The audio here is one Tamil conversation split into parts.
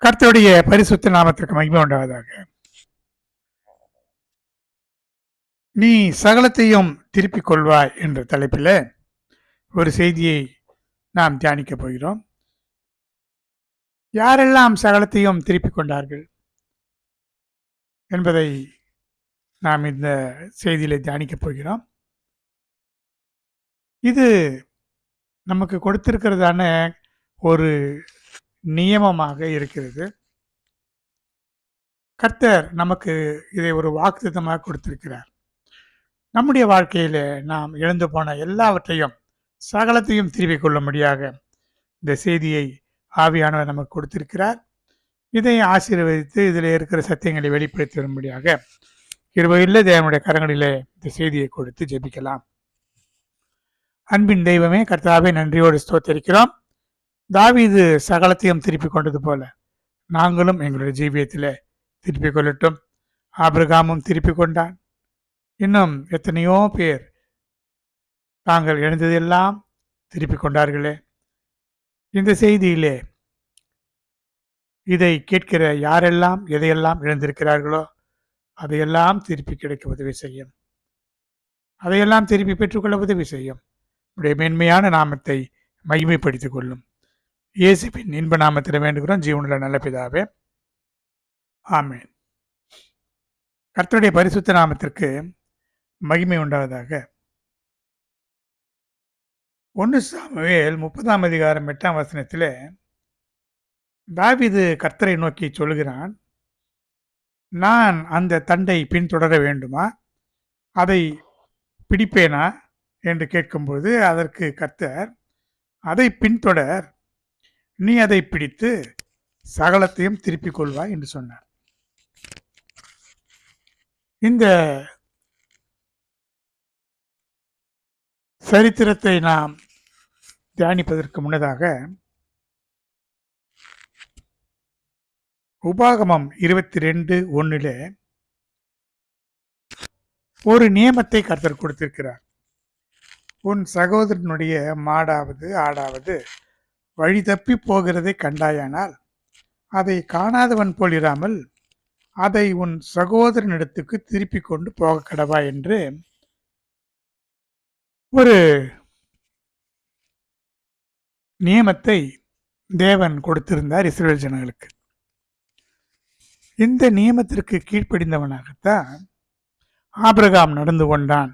கர்த்தருடைய பரிசுத்த நாமத்திற்கு மகிமை உண்டாவதாக. நீ சகலத்தையும் திருப்பிக் கொள்வாய் என்ற தலைப்பில் ஒரு செய்தியை நாம் தியானிக்க போகிறோம். யாரெல்லாம் சகலத்தையும் திருப்பிக் கொண்டார்கள் என்பதை நாம் இந்த செய்தியில தியானிக்க போகிறோம். இது நமக்கு கொடுத்திருக்கிறதான ஒரு நியமமாக இருக்கிறது. கர்த்தர் நமக்கு இதை ஒரு வாக்குத்தத்தமாக கொடுத்திருக்கிறார். நம்முடைய வாழ்க்கையில நாம் இழந்து போன எல்லாவற்றையும் சகலத்தையும் திருப்பிக் கொள்ளும்படியாக இந்த செய்தியை ஆவியானவர் நமக்கு கொடுத்திருக்கிறார். இதை ஆசீர்வதித்து இதில் இருக்கிற சத்தியங்களை வெளிப்படுத்தி வரும்படியாக கிருபையுள்ள தேவனுடைய கரங்களிலே இந்த செய்தியை கொடுத்து ஜெபிக்கலாம். அன்பின் தெய்வமே, கர்த்தாவே, நன்றியோடு ஸ்தோத்திரிக்கிறோம். தாவீது சகலத்தையும் திருப்பிக் கொண்டது போல நாங்களும் எங்களுடைய ஜீவியத்திலே திருப்பிக் கொள்ளட்டும். ஆபிரகாமும் திருப்பிக் கொண்டான். இன்னும் எத்தனையோ பேர் தாங்கள் இழந்ததெல்லாம் திருப்பிக் கொண்டார்களே. இந்த செய்தியிலே இதை கேட்கிற யாரெல்லாம் எதையெல்லாம் இழந்திருக்கிறார்களோ அதையெல்லாம் திருப்பி கிடைக்க உதவி செய்யும். அதையெல்லாம் திருப்பி பெற்றுக்கொள்ள உதவி செய்யும். உடைய மேன்மையான நாமத்தை மகிமைப்படுத்திக் கொள்ளும். இயேசுவின் இன்ப நாமத்தில் வேண்டுகிறோம் ஜீவனுள்ள நல்ல பிதாவே, ஆமென். கர்த்தருடைய பரிசுத்த நாமத்திற்கு மகிமை உண்டாவதாக. 1 சாமுவேல் 30ஆம் அதிகாரம் 8ஆம் வசனத்திலே தாவீது கர்த்தரை நோக்கி சொல்கிறான், நான் அந்த தண்டை பின்தொடர வேண்டுமா, அதை பிடிப்பேனா என்று கேட்கும்போது அதற்கு கர்த்தர், அதை பின்தொடர், நீ அதை பிடித்து சகலத்தையும் திருப்பிக் கொள்வாய் என்று சொன்னார். இந்த சரித்திரத்தை நாம் தியானிப்பதற்கு முன்னதாக உபாகமம் 22:1 ஒரு நியமத்தை கர்த்தர் கொடுத்திருக்கிறார். உன் சகோதரனுடைய மாடாவது ஆடாவது வழி தப்பி போகிறதை கண்டாயானால் அதை காணாதவன் போல் இராமல் அதை உன் சகோதரனிடத்துக்கு திருப்பி கொண்டு போக கடவா என்று ஒரு நியமத்தை தேவன் கொடுத்திருந்தார் இஸ்ரவேல் ஜனங்களுக்கு. இந்த நியமத்திற்கு கீழ்ப்படிந்தவனாகத்தான் ஆபிரகாம் நடந்து கொண்டான்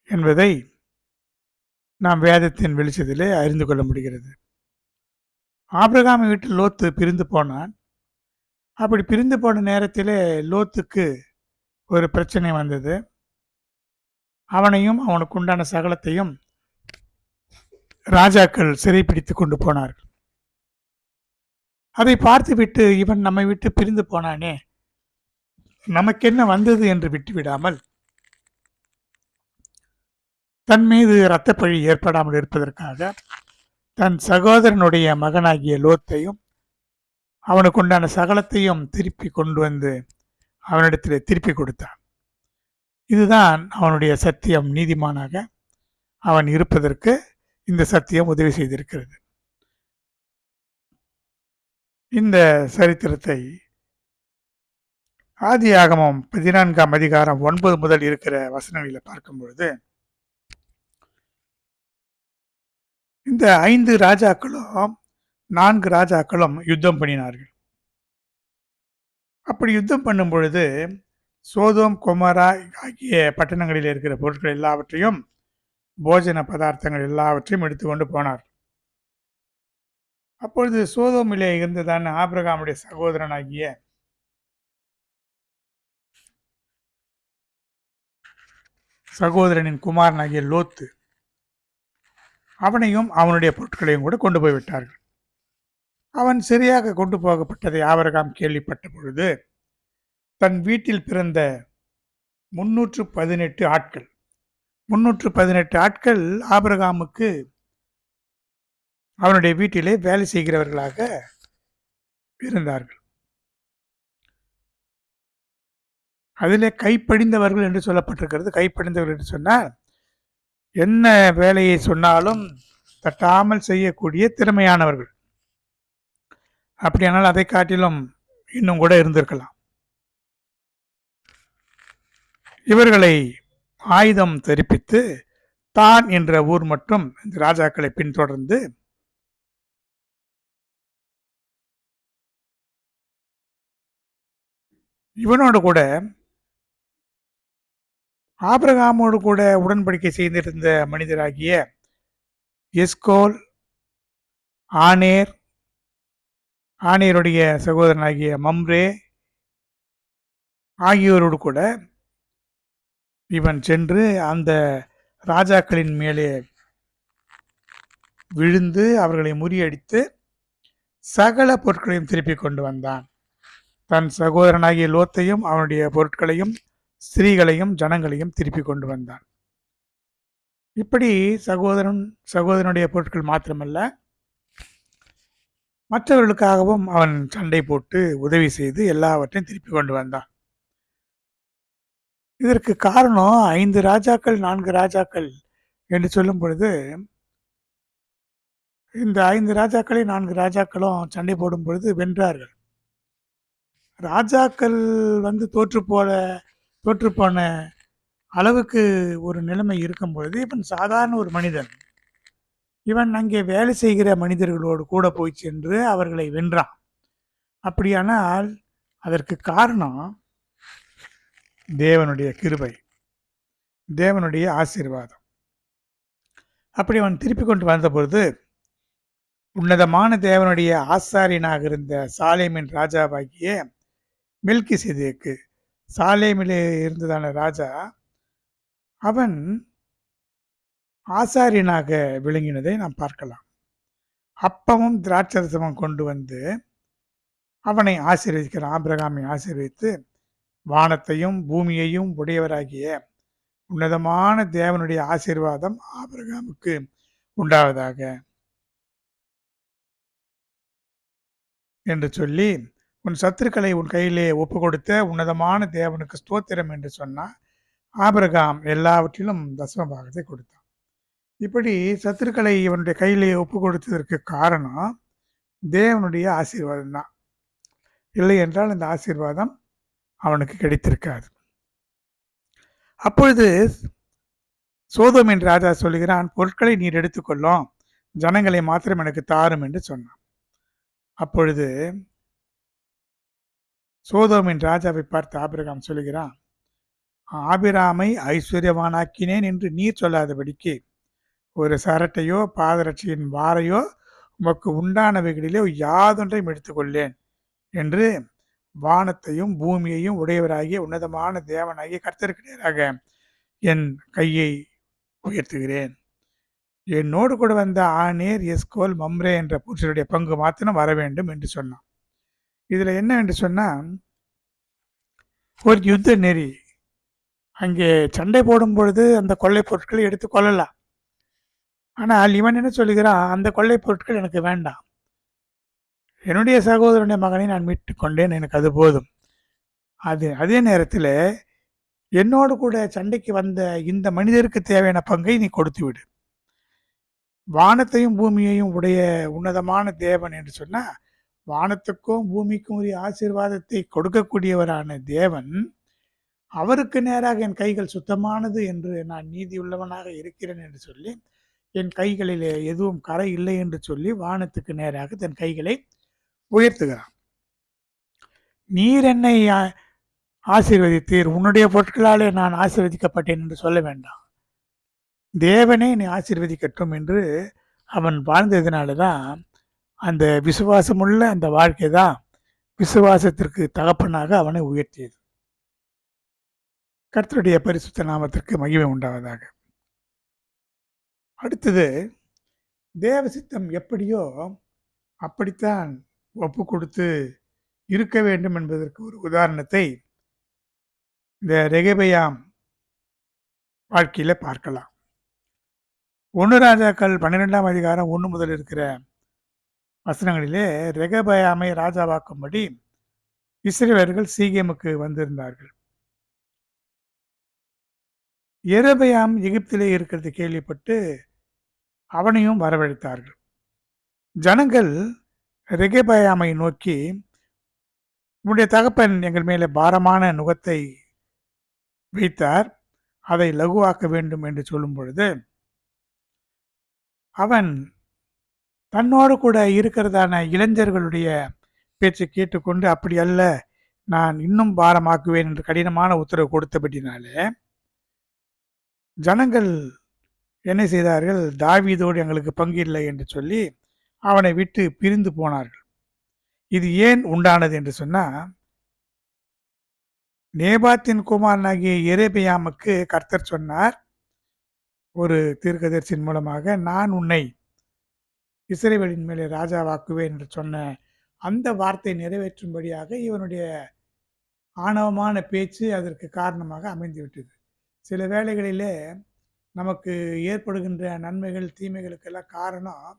என்பதை நாம் வேதத்தின் வெளிச்சத்திலே அறிந்து கொள்ள முடிகிறது. ஆபிரகாமை விட்டு லோத்து பிரிந்து போனான். அப்படி பிரிந்து போன நேரத்திலே லோத்துக்கு ஒரு பிரச்சனை வந்தது. அவனையும் அவனுக்கு உண்டான சகலத்தையும் ராஜாக்கள் சிறைப்பிடித்து கொண்டு போனார்கள். அதை பார்த்துவிட்டு இவன் நம்மை விட்டு பிரிந்து போனானே, நமக்கு என்ன வந்தது என்று விட்டுவிடாமல் தன் மீது இரத்தப்பழி ஏற்படாமல் இருப்பதற்காக தன் சகோதரனுடைய மகனாகிய லோத்தையும் அவனுக்கு உண்டான சகலத்தையும் திருப்பி கொண்டு வந்து அவனிடத்தில் திருப்பி கொடுத்தான். இதுதான் அவனுடைய சத்தியம். நீதிமானாக அவன் இருப்பதற்கு இந்த சத்தியம் உதவி செய்திருக்கிறது. இந்த சரித்திரத்தை ஆதியாகமம் 14ஆம் அதிகாரம் 9 முதல் இருக்கிற வசனங்களில் பார்க்கும் பொழுது இந்த 5 ராஜாக்களும் 4 ராஜாக்களும் யுத்தம் பண்ணினார்கள். அப்படி யுத்தம் பண்ணும் பொழுது சோதோம் கொமரா ஆகிய பட்டணங்களில் இருக்கிற பொருட்கள் எல்லாவற்றையும், போஜன பதார்த்தங்கள் எல்லாவற்றையும் எடுத்துக்கொண்டு போனார். அப்பொழுது சோதோமிலே இருந்ததான ஆபிரகாமுடைய சகோதரனாகிய சகோதரனின் குமாரனாகிய லோத்து, அவனையும் அவனுடைய பொருட்களையும் கூட கொண்டு போய்விட்டார்கள். அவன் சரியாக கொண்டு போகப்பட்டதை ஆபிரகாம் கேள்விப்பட்ட பொழுது தன் வீட்டில் பிறந்த 318 ஆட்கள் 318 ஆட்கள் ஆபிரகாமுக்கு அவனுடைய வீட்டிலே வேலை செய்கிறவர்களாக இருந்தார்கள். அதிலே கைப்படிந்தவர்கள் என்று சொல்லப்பட்டிருக்கிறது. கைப்படிந்தவர்கள் என்று சொன்னால் என்ன வேலையை சொன்னாலும் தட்டாமல் செய்யக்கூடிய திறமையானவர்கள். அப்படியானால் அதை காட்டிலும் இன்னும் கூட இருந்திருக்கலாம். இவர்களை ஆயுதம் தெரிப்பித்து தான் என்ற ஊர் மற்றும் இந்த ராஜாக்களை பின்தொடர்ந்து இவனோடு கூட ஆபிரகாமோடு கூட உடன்படிக்கை செய்திருந்த மனிதராகிய எஸ்கோல், ஆனேர், ஆனேருடைய சகோதரனாகிய மம்ரே ஆகியோரோடு கூட இவன் சென்று அந்த ராஜாக்களின் மேலே விழுந்து அவர்களை முறியடித்து சகல பொருட்களையும் திருப்பி கொண்டு வந்தான். தன் சகோதரனாகிய லோத்தையும் அவனுடைய பொருட்களையும் ஸ்திரீகளையும் ஜனங்களையும் திருப்பி கொண்டு வந்தான். இப்படி சகோதரனுடைய பொருட்கள் மாத்திரமல்ல, மற்றவர்களுக்காகவும் அவன் சண்டை போட்டு உதவி செய்து எல்லாவற்றையும் திருப்பி கொண்டு வந்தான். இதற்கு காரணம் 5 ராஜாக்கள் 4 ராஜாக்கள் என்று சொல்லும் பொழுது, இந்த 5 ராஜாக்களை 4 ராஜாக்களும் சண்டை போடும் பொழுது வென்றார்கள். ராஜாக்கள் தோற்று போன அளவுக்கு ஒரு நிலைமை இருக்கும் பொழுது, இவன் சாதாரண ஒரு மனிதன். இவன் அங்கே வேலை செய்கிற மனிதர்களோடு கூட போய் சென்று அவர்களை வென்றான். அப்படியானால் அதற்கு காரணம் தேவனுடைய கிருபை, தேவனுடைய ஆசீர்வாதம். அப்படி அவன் திருப்பி கொண்டு வந்த பொழுது, உன்னதமான தேவனுடைய ஆசாரியனாக இருந்த சாலேமின் ராஜாவாகிய மெல்கிசேதேக்கு, சாலேமிலே இருந்ததான ராஜா, அவன் ஆசாரியனாக விளங்கினதை நாம் பார்க்கலாம். அப்பமும் திராட்சரசமும் கொண்டு வந்து அவனை ஆசீர்வதிக்கிறான். ஆபிரகாமை ஆசீர்வதித்து, வானத்தையும் பூமியையும் உடையவராகிய உன்னதமான தேவனுடைய ஆசீர்வாதம் ஆபிரகாமுக்கு உண்டாவதாக என்று சொல்லி, உன் சத்துருக்களை உன் கையிலே ஒப்பு கொடுத்த உன்னதமான தேவனுக்கு ஸ்தோத்திரம் என்று சொன்னான். ஆபிரகாம் எல்லாவற்றிலும் தசம பாகத்தை கொடுத்தான். இப்படி சத்துருக்களை இவனுடைய கையிலே ஒப்பு கொடுத்ததற்கு காரணம் தேவனுடைய ஆசீர்வாதம் தான். இல்லை என்றால் இந்த ஆசீர்வாதம் அவனுக்கு கிடைத்திருக்காது. அப்பொழுது சோதோமின் ராஜா சொல்லுகிறான், பொருட்களை நீர் எடுத்துக்கொள்ளும், ஜனங்களை மாத்திரம் எனக்கு தாரும் என்று சொன்னான். அப்பொழுது சோதோமின் ராஜாவை பார்த்து ஆபிரகாம் சொல்லுகிறான், ஆபிராமை ஐஸ்வர்யவானாக்கினேன் என்று நீர் சொல்லாதபடிக்கு ஒரு சரட்டையோ பாதரட்சியின் வாரையோ உமக்கு உண்டானவைகளிலே யாதொன்றையும் எடுத்துக்கொள்ளேன் என்று வானத்தையும் பூமியையும் உடையவராகிய உன்னதமான தேவனாகிய கர்த்தருக்கு நேராக என் கையை உயர்த்துகிறேன். என்னோடு கூட வந்த ஆனேர், எஸ்கோல், மம்ரே என்ற புருஷருடைய பங்கு மாத்திரம் வர வேண்டும் என்று சொன்னான். இதுல என்ன என்று சொன்னால், ஒரு யுத்த நெறி. அங்கே சண்டை போடும் பொழுது அந்த கொள்ளை பொருட்களை எடுத்து கொள்ளலாம். ஆனால் இவன் என்ன சொல்லுகிறான், அந்த கொள்ளை பொருட்கள் எனக்கு வேண்டாம், என்னுடைய சகோதரனுடைய மகனை நான் மீட்டு கொண்டேன், எனக்கு அது போதும். அதே நேரத்தில் என்னோடு கூட சண்டைக்கு வந்த இந்த மனிதருக்கு தேவையான பங்கை நீ கொடுத்து விடு. வானத்தையும் பூமியையும் உடைய உன்னதமான தேவன் என்று சொன்னால், வானத்துக்கும் பூமிக்கும் உரிய ஆசீர்வாதத்தை கொடுக்கக்கூடியவரான தேவன், அவருக்கு நேராக என் கைகள் சுத்தமானது என்று நான் நீதியுள்ளவனாக இருக்கிறேன் என்று சொல்லி, என் கைகளிலே எதுவும் கரை இல்லை என்று சொல்லி வானத்துக்கு நேராக தன் கைகளை உயர்த்துகிறான். நீர் என்னை ஆசீர்வதித்தீர், உன்னுடைய பொருட்களாலே நான் ஆசீர்வதிக்கப்பட்டேன் என்று சொல்ல வேண்டாம். தேவனே என்னை ஆசீர்வதிக்கட்டும் என்று அவன் வாழ்ந்ததினால தான் அந்த விசுவாசமுள்ள அந்த வாழ்க்கை தான் விசுவாசத்திற்கு தகப்பனாக அவனை உயர்த்தியது. கர்த்தருடைய பரிசுத்த நாமத்திற்கு மகிமை உண்டாவதாக. அடுத்தது, தேவ சித்தம் எப்படியோ அப்படித்தான் ஒப்பு கொடுத்து இருக்க வேண்டும் என்பதற்கு ஒரு உதாரணத்தை இந்த ரெகபெயாம் வாழ்க்கையில பார்க்கலாம். 1 ராஜாக்கள் 12ஆம் அதிகாரம் 1 முதல் இருக்கிற வசனங்களிலே ரெகபெயாமை ராஜாவாக்கும்படி இஸ்ரவேலர்கள் சீகேமுக்கு வந்திருந்தார்கள். யெரொபெயாம் எகிப்திலே இருக்கிறது கேள்விப்பட்டு அவனையும் வரவழைத்தார்கள். ஜனங்கள் ரெகெபயாமை நோக்கி, உன்னுடைய தகப்பன் எங்கள் மேலே பாரமான நுகத்தை வைத்தார், அதை லகுவாக்க வேண்டும் என்று சொல்லும் பொழுது, அவன் தன்னோடு கூட இருக்கிறதான இளைஞர்களுடைய பேச்சை கேட்டுக்கொண்டு, அப்படி அல்ல, நான் இன்னும் பாரமாக்குவேன் என்று கடினமான உத்தரவு கொடுத்தபடினாலே, ஜனங்கள் என்ன செய்தார்கள்? தாவீதோடு எங்களுக்கு பங்கு இல்லை என்று சொல்லி அவனை விட்டு பிரிந்து போனார்கள். இது ஏன் உண்டானது என்று சொன்னா, நேபாத்தின் குமாரனாகிய எரேபியாமுக்கு கர்த்தர் சொன்னார், ஒரு தீர்க்கதரிசியின் மூலமாக, நான் உன்னை இஸ்ரவேலின் மேலே ராஜாவாக்குவேன் என்று சொன்ன அந்த வார்த்தை நிறைவேற்றும்படியாக இவனுடைய ஆணவமான பேச்சு அதற்கு காரணமாக அமைந்துவிட்டது. சில வேளைகளிலே நமக்கு ஏற்படுகின்ற நன்மைகள், தீமைகளுக்கெல்லாம் காரணம்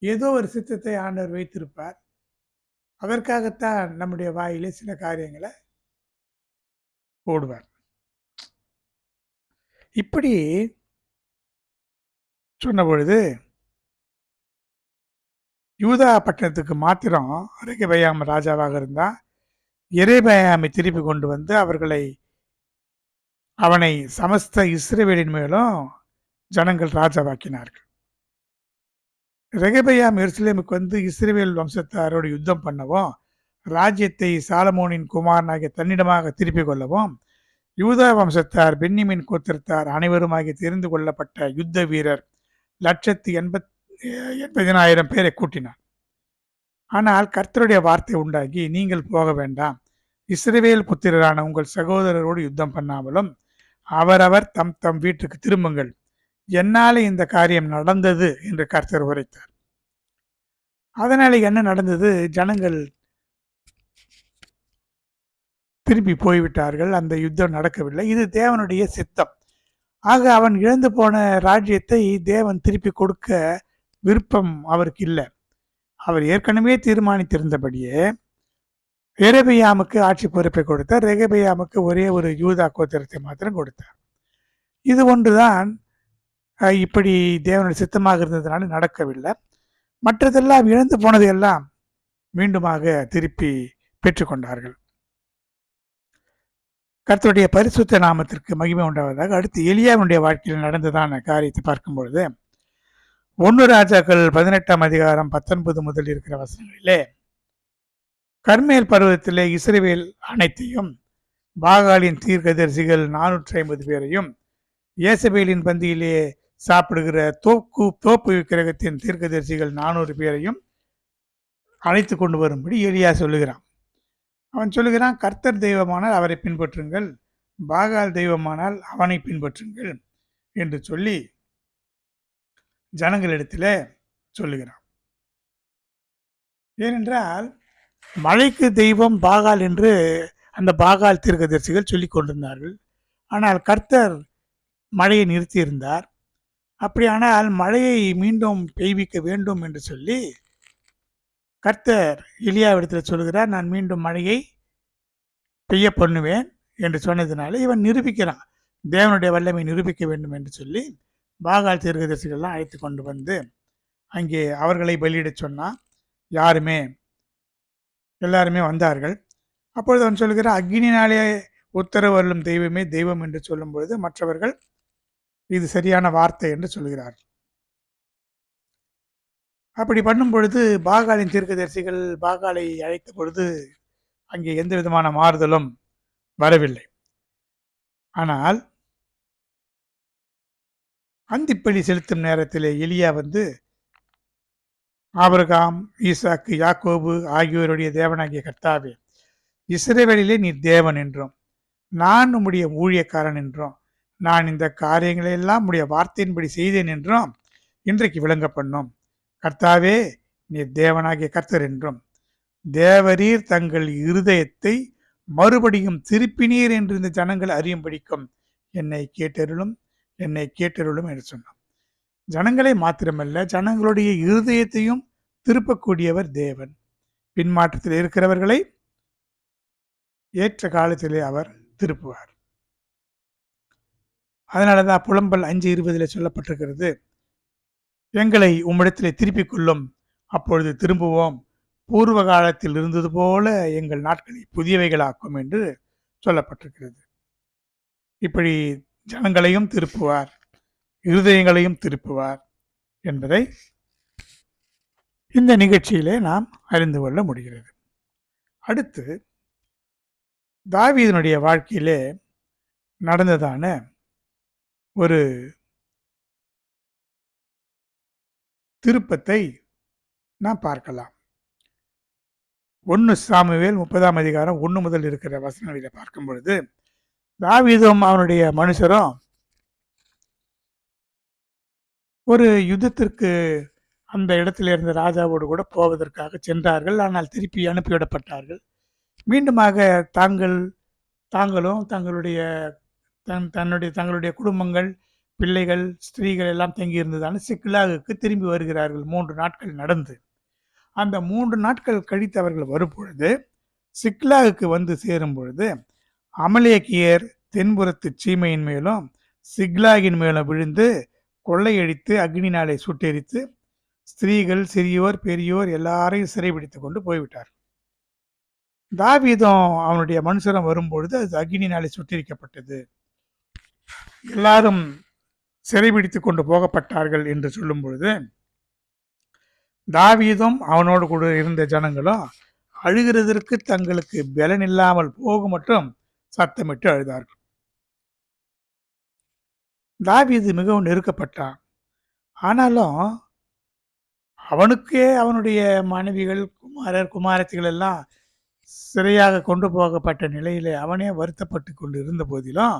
ஏதோ ஒரு சித்தத்தை ஆண்டவர் வைத்திருப்பார். அதற்காகத்தான் நம்முடைய வாயிலே சில காரியங்களை போடுவார். இப்படி சொன்ன பொழுது, யூதா பட்டணத்துக்கு மாத்திரம் ரெகெபயாம் ராஜாவாக இருந்தான். எரேபயாமை திருப்பி கொண்டு வந்து அவனை சமஸ்த இஸ்ரவேலின் மேலும் ஜனங்கள் ராஜாவாக்கினார்கள். ரெகெபயாம் எருசலேமுக்கு வந்து இஸ்ரவேல் வம்சத்தாரோடு யுத்தம் பண்ணவும், ராஜ்யத்தை சாலமோனின் குமாரனாகிய தன்னிடமாக திருப்பிக் கொள்ளவும், யூதா வம்சத்தார், பென்யமீன் கோத்திரத்தார் அனைவருமாகிய தெரிந்து கொள்ளப்பட்ட யுத்த வீரர் 1,80,000 பேரை கூட்டினார். ஆனால் கர்த்தருடைய வார்த்தை உண்டாகி, நீங்கள் போக வேண்டாம், இஸ்ரவேல் புத்திரரான உங்கள் சகோதரரோடு யுத்தம் பண்ணாமலும் அவரவர் தம் தம் வீட்டுக்கு திரும்புங்கள், என்னாலே இந்த காரியம் நடந்தது என்று கர்த்தர் உரைத்தார். அதனால என்ன நடந்தது? ஜனங்கள் திரும்பி போய்விட்டார்கள். அந்த யுத்தம் நடக்கவில்லை. இது தேவனுடைய சித்தம். ஆக அவன் இழந்து போன ராஜ்யத்தை தேவன் திருப்பி கொடுக்க விருப்பம் அவருக்கு இல்லை. அவர் ஏற்கனவே தீர்மானித்திருந்தபடியே எரேபியாமுக்கு ஆட்சி பொறுப்பை கொடுத்தார். ரெகெபயாமுக்கு ஒரே ஒரு யூதா கோத்திரத்தை மாத்திரம் கொடுத்தார். இது ஒன்றுதான் இப்படி தேவனுடைய சித்தமாக இருந்ததுனால நடக்கவில்லை. மற்றதெல்லாம் இழந்து போனதையெல்லாம் மீண்டுமாக திருப்பி பெற்றுக்கொண்டார்கள். கர்த்தருடைய பரிசுத்த நாமத்திற்கு மகிமை உண்டாவதாக. அடுத்து எலியாவுடைய வாழ்க்கையில் நடந்ததான காரியத்தை பார்க்கும் பொழுது, 1 ராஜாக்கள் 18ஆம் அதிகாரம் 19 முதல் இருக்கிற வசனங்களிலே, கர்மேல் பருவத்திலே இஸ்ரவேல் அனைத்தையும், பாகாலின் தீர்க்கதரிசிகள் 450 பேரையும், ஏசபேலின் பந்தியிலே சாப்பிடுகிற தோப்பு விக்கிரகத்தின் தீர்க்கதரிசிகள் 400 பேரையும் அழைத்து கொண்டு வரும்படி எலியா சொல்லுகிறான். அவன் சொல்லுகிறான், கர்த்தர் தெய்வமானால் அவரை பின்பற்றுங்கள், பாகால் தெய்வமானால் அவனை பின்பற்றுங்கள் என்று சொல்லி ஜனங்களிடத்தில் சொல்லுகிறான். ஏனென்றால் மழைக்கு தெய்வம் பாகால் என்று அந்த பாகால் தீர்க்கதரிசிகள் சொல்லிக் கொண்டிருந்தார்கள். ஆனால் கர்த்தர் மழையை நிறுத்தியிருந்தார். அப்படியானால் மழையை மீண்டும் பெய்விக்க வேண்டும் என்று சொல்லி கர்த்தர் எலியாவிடத்தில் சொல்கிறார், நான் மீண்டும் மழையை பெய்ய பண்ணுவேன் என்று சொன்னதுனால இவன் நிரூபிக்கிறான், தேவனுடைய வல்லமை நிரூபிக்க வேண்டும் என்று சொல்லி பாகால் தீர்க்கதரிசிகள்லாம் அழைத்து கொண்டு வந்து அங்கே அவர்களை பலியிட சொன்னான். எல்லாருமே வந்தார்கள். அப்பொழுது அவன் சொல்கிறான், அக்னினாலே உத்தரவு அருளும் தெய்வமே தெய்வம் என்று சொல்லும் பொழுது மற்றவர்கள் இது சரியான வார்த்தை என்று சொல்கிறார்கள். அப்படி பண்ணும் பொழுது பாகாலின் தீர்க்கதரிசிகள் பாகாலை அழைத்த பொழுது அங்கே எந்த விதமான மாறுதலும் வரவில்லை. ஆனால் அந்திப்பலி செலுத்தும் நேரத்தில் எலியா வந்து, ஆபிரகாம், ஈசாக்கு, யாக்கோபு ஆகியோருடைய தேவனாகிய கர்த்தாவே, இஸ்ரவேலிலே நீர் தேவன் என்றும் நான் உம்முடைய ஊழியக்காரன் என்றும் நான் இந்த காரியங்களை எல்லாம் உம்முடைய வார்த்தையின்படி செய்தேன் என்றும் இன்றைக்கு விளங்க பண்ணும். கர்த்தாவே, நீர் தேவனாகிய கர்த்தர் என்றும் தேவரீர் தங்கள் இருதயத்தை மறுபடியும் திருப்பினீர் என்று இந்த ஜனங்கள் அறியும்படிக்கும் என்னை கேட்டருளும் என்று சொன்னான். ஜனங்களை மாத்திரமல்ல, ஜனங்களுடைய இருதயத்தையும் திருப்பக்கூடியவர் தேவன். பின்மாற்றத்தில் இருக்கிறவர்களை ஏற்ற காலத்திலே அவர் திருப்புவார். அதனாலதான் புலம்பல் 5:20 சொல்லப்பட்டிருக்கிறது, எங்களை உம்மிடத்திலே திருப்பிக் கொள்ளும், அப்பொழுது திரும்புவோம், பூர்வ காலத்தில் இருந்தது போல எங்கள் நாட்களை புதியவைகளாக்கும் என்று சொல்லப்பட்டிருக்கிறது. இப்படி ஜனங்களையும் திருப்புவார், இருதயங்களையும் திருப்புவார் என்பதை இந்த நிகழ்ச்சியிலே நாம் அறிந்து கொள்ள முடிகிறது. அடுத்து தாவீதினுடைய வாழ்க்கையிலே நடந்ததான ஒரு திருப்பத்தை நாம் பார்க்கலாம். 1 சாமுவேல் 30ஆம் அதிகாரம் 1 முதல் இருக்கிற வசனங்களிலே பார்க்கும் பொழுது, தாவீதும் அவனுடைய மனுஷரும் ஒரு யுத்தத்திற்கு அந்த இடத்தில் இருந்த ராஜாவோடு கூட போவதற்காக சென்றார்கள். ஆனால் திருப்பி அனுப்பிவிடப்பட்டார்கள். மீண்டுமாக தாங்களும் தங்களுடைய குடும்பங்கள், பிள்ளைகள், ஸ்திரீகள் எல்லாம் தங்கியிருந்ததான சிக்லாகுக்கு திரும்பி வருகிறார்கள். 3 நாட்கள் நடந்து. அந்த 3 நாட்கள் கழித்து அவர்கள் வரும்பொழுது, சிக்லாகுக்கு வந்து சேரும் பொழுது, அமலேக்கியர் தென்புறத்து சீமையின் மேலும் சிக்லாகின் மேலும் விழுந்து கொள்ளையடித்து அக்னினாலே சுட்டெரித்து ஸ்திரீகள், சிறியோர், பெரியோர் எல்லாரையும் சிறைபிடித்துக் கொண்டு போய்விட்டார். தாவீதும் அவனுடைய மனுஷரும் வரும்பொழுது அது அக்னினாலே சுட்டெரிக்கப்பட்டது. எல்லாரும் சிறைபிடித்துக் கொண்டு போகப்பட்டார்கள் என்று சொல்லும் பொழுது, தாவீதும் அவனோடு கூட இருந்த ஜனங்களும் அழுகிறதற்கு தங்களுக்கு பலன் இல்லாமல் போக மட்டும் சத்தமிட்டு அழுதார்கள். தாவீது மிகவும் நெருக்கப்பட்டான். ஆனாலும் அவனுக்கே அவனுடைய மனைவிகள், குமாரத்திகள் எல்லாம் சிறையாக கொண்டு போகப்பட்ட நிலையிலே அவனே வருத்தப்பட்டு கொண்டு இருந்த போதிலும்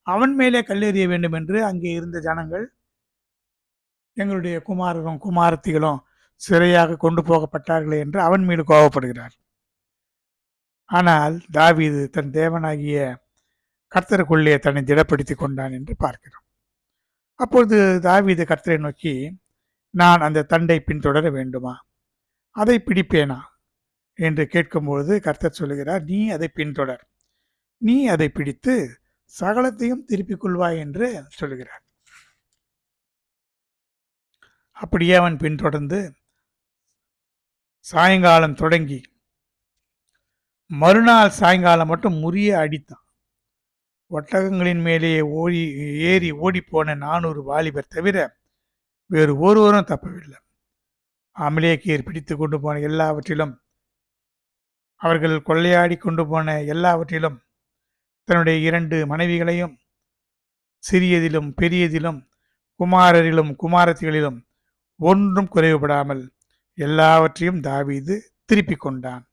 அவன் மேலே கல்லெறிய வேண்டும் என்று அங்கே இருந்த ஜனங்கள், எங்களுடைய குமாரரும் குமாரத்திகளும் சிறையாக கொண்டு போகப்பட்டார்களே என்று அவன் மீது கோபப்படுகிறார். ஆனால் தாவீது தன் தேவனாகிய கர்த்தருக்குள்ளே தன்னை திடப்படுத்தி கொண்டான் என்று பார்க்கிறோம். அப்பொழுது தாவீது கர்த்தரை நோக்கி, நான் அந்த தண்டை பின்தொடர வேண்டுமா, அதை பிடிப்பேனா என்று கேட்கும்பொழுது கர்த்தர் சொல்லுகிறார், நீ அதை பின்தொடர், நீ அதை பிடித்து சகலத்தையும் திருப்பிக் கொள்வாய் என்று சொல்லுகிறார். அப்படியே அவன் பின்தொடர்ந்து சாயங்காலம் தொடங்கி மறுநாள் சாயங்காலம் மட்டும் முறிய அடித்தான். ஒட்டகங்களின் மேலே ஏறி ஓடிப்போன 400 வாலிபர் தவிர வேறு ஒருவரும் தப்பவில்லை. அமலேக்கியர் பிடித்து கொண்டு போன எல்லாவற்றிலும், அவர்கள் கொள்ளையாடி கொண்டு போன எல்லாவற்றிலும் தன்னுடைய 2 மனைவிகளையும், சிறியதிலும் பெரியதிலும், குமாரரிலும் குமாரத்திகளிலும் ஒன்றும் குறைவுபடாமல் எல்லாவற்றையும் தாவீது திருப்பிக் கொண்டான்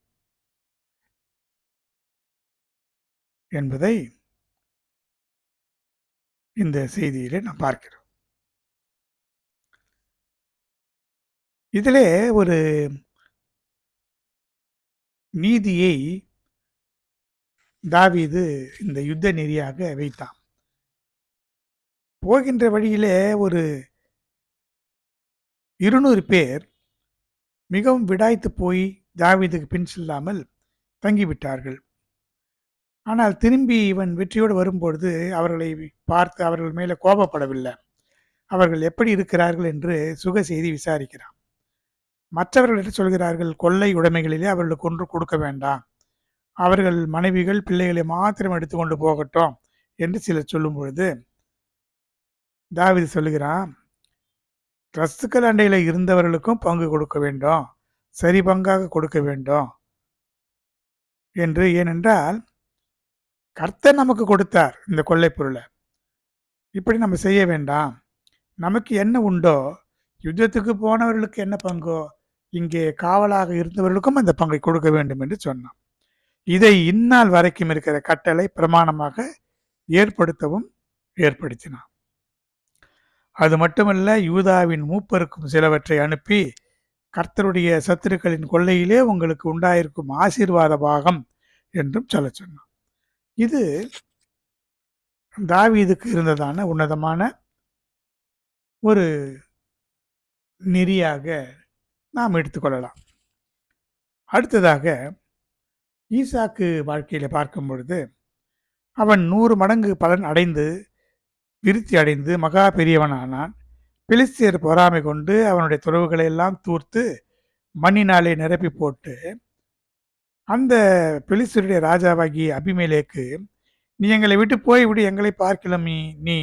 என்பதை இந்த செய்தியிலே நாம் பார்க்கிறோம். இதிலே ஒரு நீதியை தாவீது இந்த யுத்த நெறியாக வைத்தான். போகின்ற வழியிலே ஒரு 200 பேர் மிகவும் விடாய்த்து போய் தாவீதுக்கு பின் செல்லாமல் தங்கிவிட்டார்கள். ஆனால் திரும்பி இவன் வெற்றியோடு வரும்பொழுது அவர்களை பார்த்து அவர்கள் மேலே கோபப்படவில்லை. அவர்கள் எப்படி இருக்கிறார்கள் என்று சுக செய்தி விசாரிக்கிறான். மற்றவர்கள் சொல்கிறார்கள், கொள்ளை உடைமைகளிலே அவர்களுக்கு ஒன்று கொடுக்க வேண்டாம், அவர்கள் மனைவிகள் பிள்ளைகளை மாத்திரம் எடுத்துக்கொண்டு போகட்டும் என்று சிலர் சொல்லும் பொழுது தாவீது சொல்லுகிறான், ரஸ்துக்கள் அண்டையில் இருந்தவர்களுக்கும் பங்கு கொடுக்க வேண்டும், சரி பங்காக கொடுக்க வேண்டும் என்று. ஏனென்றால் கர்த்தர் நமக்கு கொடுத்தார் இந்த கொள்ளை பொருளை, இப்படி நம்ம செய்ய வேண்டாம், நமக்கு என்ன உண்டோ, யுத்தத்துக்கு போனவர்களுக்கு என்ன பங்கோ இங்கே காவலாக இருந்தவர்களுக்கும் அந்த பங்கை கொடுக்க வேண்டும் என்று சொன்னான். இதை இந்நாள் வரைக்கும் இருக்கிற கட்டளை பிரமாணமாக ஏற்படுத்தினான். அது மட்டுமல்ல, யூதாவின் மூப்பருக்கும் சிலவற்றை அனுப்பி கர்த்தருடைய சத்துருக்களின் கொள்ளையிலே உங்களுக்கு உண்டாயிருக்கும் ஆசீர்வாத பாகம் என்றும் சொல்ல சொன்னான். இது தாவீதுக்கு இருந்ததான உன்னதமான ஒரு நெறியாக நாம் எடுத்துக்கொள்ளலாம். அடுத்ததாக ஈசாக்கு வாழ்க்கையில பார்க்கும் பொழுது அவன் 100 மடங்கு பலன் அடைந்து விருத்தி அடைந்து மகா பெரியவனானான். பெலிஸ்தியர் பொறாமை கொண்டு அவனுடைய துறவுகளை எல்லாம் தூர்த்து மண்ணினாலே நிரப்பி போட்டு அந்த பெலிஸ்தருடைய ராஜாவாகிய அபிமெலேக்கு, நீ எங்களை விட்டு போய்விடு, எங்களை பார்க்கிலும் நீ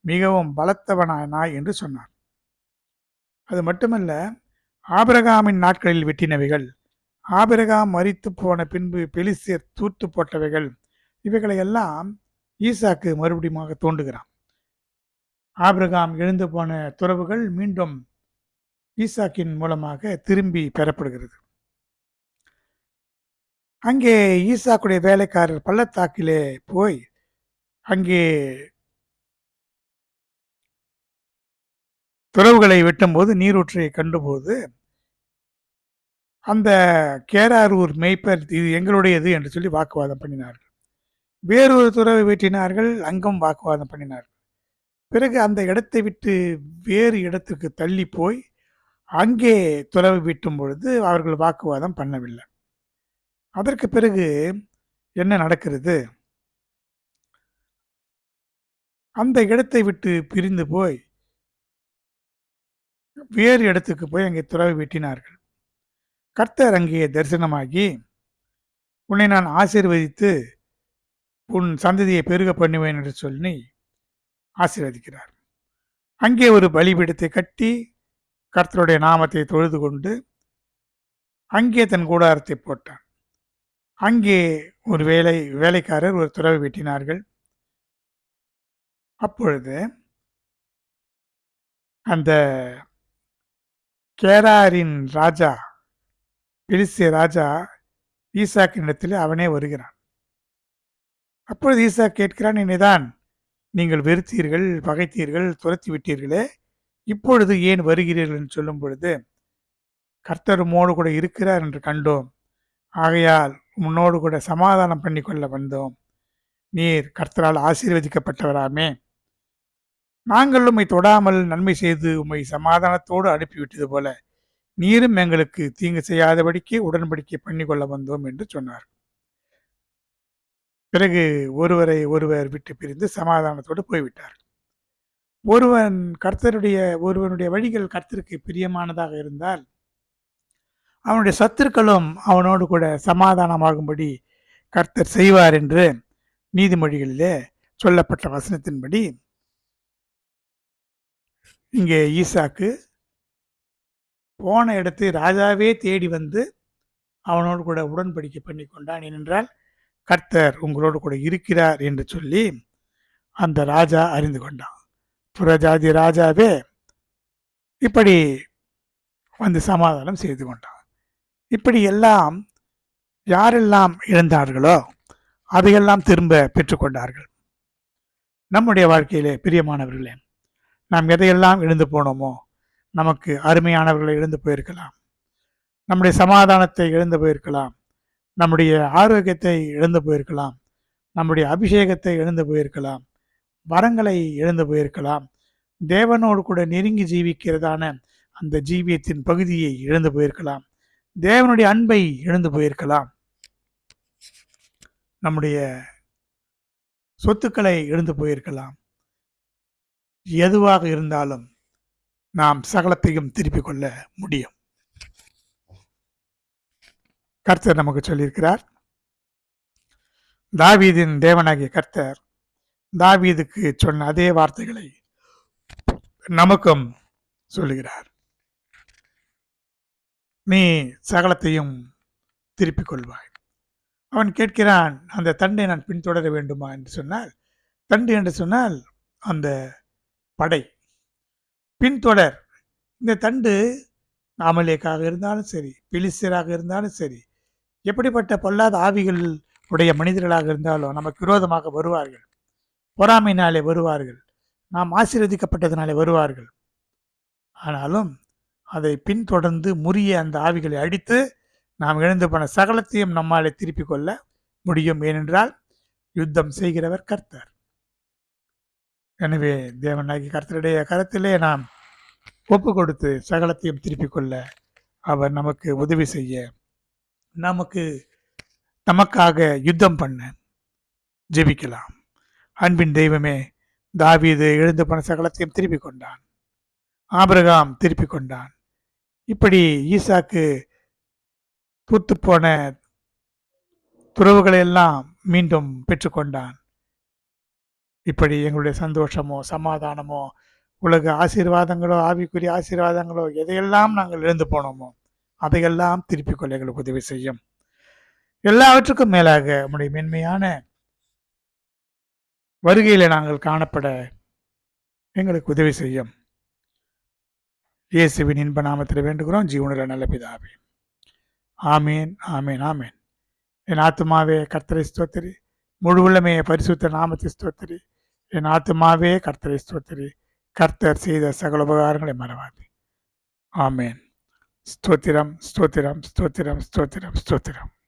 மிகவும் பலத்தவனானாய் என்று சொன்னார். அது மட்டுமல்ல, ஆபிரகாமின் நாட்களில் வெட்டினவைகள், ஆபிரகாம் மரித்து போன பின்பு பெலிஸ்தர் தூர்த்து போட்டவைகள், இவைகளை எல்லாம் ஈசாக்கு மறுபடியும் தோண்டுகிறான். ஆபிரகாம் எழுந்து போன துறவுகள் மீண்டும் ஈசாக்கின் மூலமாக திரும்பி பெறப்படுகிறது. அங்கே ஈசாக்குடைய வேலைக்காரர் பள்ளத்தாக்கிலே போய் அங்கே துறவுகளை வெட்டும்போது நீரூற்றை கண்டபோது அந்த கேராரூர் மேய்ப்பர் இது எங்களுடையது என்று சொல்லி வாக்குவாதம் பண்ணினார்கள். வேறொரு துறவை வெட்டினார்கள், அங்கும் வாக்குவாதம் பண்ணினார்கள். பிறகு அந்த இடத்தை விட்டு வேறு இடத்துக்கு தள்ளி போய் அங்கே துறவு வெட்டும் பொழுது அவர்கள் வாக்குவாதம் பண்ணவில்லை. அதற்கு பிறகு என்ன நடக்கிறது? அந்த இடத்தை விட்டு பிரிந்து போய் வேறு இடத்துக்கு போய் அங்கே துறவை வெட்டினார்கள். கர்த்தர் அங்கே தரிசனமாகி, உன்னை நான் ஆசீர்வதித்து உன் சந்ததியை பெருக பண்ணுவேன் என்று சொல்லி ஆசீர்வதிக்கிறார். அங்கே ஒரு பலிபீடத்தை கட்டி கர்த்தருடைய நாமத்தை தொழுது கொண்டு அங்கே தன் கூடாரத்தை போட்டான். அங்கே ஒரு வேலைக்காரர் ஒரு துறவை வெட்டினார்கள். அப்பொழுது அந்த கேராரின் ராஜா, பெலிஸ்திய ராஜா ஈசாக்கினிடத்தில் அவனே வருகிறான். அப்பொழுது ஈசா கேட்கிறான், என்னைதான் நீங்கள் வெறுத்தீர்கள், பகைத்தீர்கள், துரத்தி விட்டீர்களே, இப்பொழுது ஏன் வருகிறீர்கள் என்று சொல்லும் பொழுது, கர்த்தர் உம்மோடு கூட இருக்கிறார் என்று கண்டோம், ஆகையால் உன்னோடு கூட சமாதானம் பண்ணி கொள்ள வந்தோம். நீர் கர்த்தரால் ஆசீர்வதிக்கப்பட்டவராமே, நாங்கள் உம்மை தொடாமல் நன்மை செய்து உம்மை சமாதானத்தோடு அனுப்பிவிட்டது போல நீரும் எங்களுக்கு தீங்கு செய்யாதபடிக்கு உடன்படிக்கை பண்ணி கொள்ள வந்தோம் என்று சொன்னார். பிறகு ஒருவரை ஒருவர் விட்டு பிரிந்து சமாதானத்தோடு போய்விட்டார். ஒருவனுடைய வழிகள் கர்த்தருக்கு பிரியமானதாக இருந்தால் அவனுடைய சத்துருக்களும் அவனோடு கூட சமாதானமாகும்படி கர்த்தர் செய்வார் என்று நீதிமொழிகளிலே சொல்லப்பட்ட வசனத்தின்படி இங்கே ஈசாக்கு போன இடத்தை ராஜாவே தேடி வந்து அவனோடு கூட உடன்படிக்கை பண்ணி கொண்டான். ஏனென்றால் கர்த்தர் உங்களோடு கூட இருக்கிறார் என்று சொல்லி அந்த ராஜா அறிந்து கொண்டான். புறஜாதி ராஜாவே இப்படி வந்து சமாதானம் செய்து கொண்டான். இப்படி எல்லாம் யாரெல்லாம் இழந்தார்களோ அதையெல்லாம் திரும்ப பெற்றுக்கொண்டார்கள். நம்முடைய வாழ்க்கையிலே பிரியமானவர்களே, நாம் எதையெல்லாம் இழந்து போனோமோ, நமக்கு அருமையானவர்களை இழந்து போயிருக்கலாம், நம்முடைய சமாதானத்தை இழந்து போயிருக்கலாம், நம்முடைய ஆரோக்கியத்தை இழந்து போயிருக்கலாம், நம்முடைய அபிஷேகத்தை இழந்து போயிருக்கலாம், வரங்களை இழந்து போயிருக்கலாம், தேவனோடு கூட நெருங்கி ஜீவிக்கிறதான அந்த ஜீவியத்தின் பகுதியை இழந்து போயிருக்கலாம், தேவனுடைய அன்பை இழந்து போயிருக்கலாம், நம்முடைய சொத்துக்களை இழந்து போயிருக்கலாம். எதுவாக இருந்தாலும் நாம் சகலத்தையும் திருப்பிக் கொள்ள முடியும். கர்த்தர் நமக்கு சொல்லியிருக்கிறார். தாவீதின் தேவனாகிய கர்த்தர் தாவீதுக்கு சொன்ன அதே வார்த்தைகளை நமக்கும் சொல்லுகிறார். நீ சகலத்தையும் திருப்பிக் கொள்வாய். அவன் கேட்கிறான், அந்த தண்டை நான் பின்தொடர வேண்டுமா என்று சொன்னால், தண்டு என்று சொன்னால் அந்த படை, பின்தொடர். இந்த தண்டு அமலேக்காக இருந்தாலும் சரி, பெலிஸ்தராக இருந்தாலும் சரி, எப்படிப்பட்ட பொல்லாத ஆவிகள் உடைய மனிதர்களாக இருந்தாலும் நமக்கு விரோதமாக வருவார்கள், பொறாமையினாலே வருவார்கள், நாம் ஆசீர்வதிக்கப்பட்டதினாலே வருவார்கள். ஆனாலும் அதை பின்தொடர்ந்து முறிய அந்த ஆவிகளை அடித்து நாம் இழந்து போன சகலத்தையும் நம்மாலே திருப்பிக் கொள்ள முடியும். ஏனென்றால் யுத்தம் செய்கிறவர் கர்த்தர். எனவே தேவனாகி கர்த்தருடைய கரத்திலே நாம் ஒப்பு கொடுத்து சகலத்தையும் திருப்பிக் கொள்ள அவர் நமக்கு உதவி செய்ய, நமக்காக யுத்தம் பண்ண ஜெபிக்கலாம். அன்பின் தெய்வமே, தாவீது எழுந்து போன சகலத்தையும் திருப்பிக் கொண்டான், ஆபிரகாம் திருப்பிக் கொண்டான். இப்படி ஈசாக்கு பூத்துப்போன துறவுகளை எல்லாம் மீண்டும் பெற்றுக்கொண்டான். இப்படி எங்களுடைய சந்தோஷமோ, சமாதானமோ, உலக ஆசீர்வாதங்களோ, ஆவிக்குரிய ஆசீர்வாதங்களோ எதையெல்லாம் நாங்கள் இழந்து போனோமோ, அதையெல்லாம் திருப்பிக் கொள்ள எங்களுக்கு உதவி செய்யும். எல்லாவற்றுக்கும் மேலாக உம்முடைய மென்மையான வருகையில நாங்கள் காணப்பட எங்களுக்கு உதவி செய்யும். இயேசுவின் இன்ப நாமத்தில் வேண்டுகிறோம் ஜீவனுள்ள நல்ல பிதாவே. ஆமீன், ஆமீன், ஆமீன். என் ஆத்துமாவே கர்த்தரை ஸ்தோத்திரி, முழு உள்ளமே பரிசுத்த நாமத்தை ஸ்தோத்திரி. என் ஆத்துமாவே கர்த்தரை ஸ்தோத்திரி, கர்த்தர் செய்த சகல உபகாரங்களை மறவாதே. ஆமேன். ஸ்தோத்திரம், ஸ்தோத்திரம், ஸ்தோத்திரம், ஸ்தோத்திரம், ஸ்தோத்திரம்.